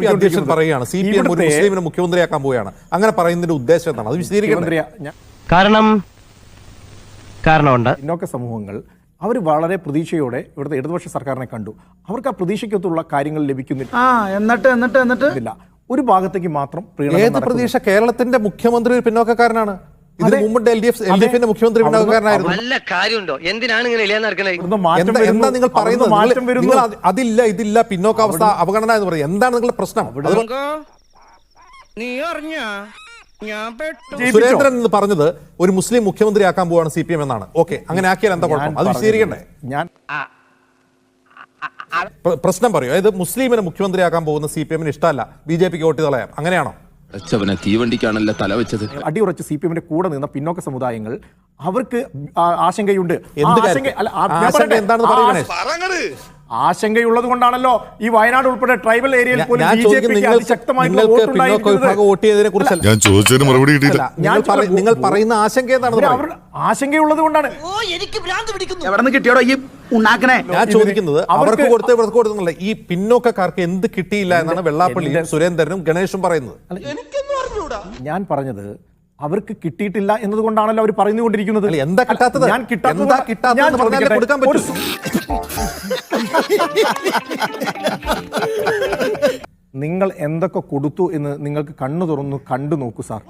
P അധ്യക്ഷൻ പറയുകയാണ് CPM ഒരു മുസ്ലിമിനെ മുഖ്യമന്ത്രിയാക്കാൻ പോവുകയാണ്. അങ്ങനെ പറയുന്നതിന്റെ ഉദ്ദേശം എന്താണ്? അത് വിശദീകരിക്കണം. കാരണമുണ്ട്. പിന്നോക്ക സമൂഹങ്ങൾ അവർ വളരെ പ്രതീക്ഷയോടെ ഇവിടുത്തെ ഇടതുപക്ഷ സർക്കാരിനെ കണ്ടു. അവർക്ക് ആ പ്രതീക്ഷയ്ക്കത്തുള്ള കാര്യങ്ങൾ ലഭിക്കുന്നില്ല. എന്നിട്ട് ഒരു ഭാഗത്തേക്ക് മാത്രം ഏത് പ്രതീക്ഷ? കേരളത്തിന്റെ മുഖ്യമന്ത്രി ഒരു പിന്നോക്കക്കാരനാണ്. ഇതിന് മുമ്പ് LDF-ന്റെ മുഖ്യമന്ത്രി പിന്നോക്കക്കാരനായിരുന്നു. എന്താ നിങ്ങൾ പറയുന്നത്? നിങ്ങൾ അതില്ല ഇതില്ല പിന്നോക്കാവസ്ഥ അവഗണന എന്ന് പറയും. എന്താണ് നിങ്ങളുടെ പ്രശ്നം? സുരേന്ദ്രൻ എന്ന് പറഞ്ഞത് ഒരു മുസ്ലിം മുഖ്യമന്ത്രിയാക്കാൻ പോവാണ് CPM എന്നാണ്. ഓക്കെ, അങ്ങനെ ആക്കിയാൽ എന്താ കുഴപ്പം? അത് വിശദീകരിക്കണ്ടേ? പ്രശ്നം പറയൂ. അതായത് മുസ്ലിമിനെ മുഖ്യമന്ത്രിയാക്കാൻ പോകുന്ന CPM-ന് ഇഷ്ടമല്ല, BJP-ക്ക് വോട്ട് കളയാം, അങ്ങനെയാണോ? തീവണ്ടിക്കാണല്ലേ തല വെച്ചത്. അടിയുറച്ച് CPM-ന്റെ കൂടെ നിന്ന പിന്നോക്ക സമുദായങ്ങൾ അവർക്ക് ആശങ്കയുണ്ട്. ആശങ്കയുള്ളത് കൊണ്ടാണല്ലോ ഈ വയനാട് ഉൾപ്പെടെ ട്രൈബൽ ഏരിയയിൽ പോലും നിങ്ങൾ പറയുന്ന ആശങ്ക എന്താണ്? ആശങ്കയുള്ളത് കൊണ്ടാണ്. ഞാൻ ചോദിക്കുന്നത് അവർക്ക് കൊടുത്ത് ഇവർക്ക് കൊടുത്തുന്നില്ല. ഈ പിന്നോക്കക്കാർക്ക് എന്ത് കിട്ടിയില്ല എന്നാണ് വെള്ളാപ്പള്ളിയും സുരേന്ദ്രനും ഗണേഷും പറയുന്നത്. ഞാൻ പറഞ്ഞത് അവർക്ക് കിട്ടിയിട്ടില്ല എന്നതുകൊണ്ടാണല്ലോ അവർ പറഞ്ഞുകൊണ്ടിരിക്കുന്നത്. എന്താ കിട്ടാത്തത്? കൊടുക്കാൻ പറ്റും. നിങ്ങൾ എന്തൊക്കെ കൊടുത്തു എന്ന് നിങ്ങൾക്ക് കണ്ണു തുറന്നു കണ്ടു നോക്കൂ സാർ.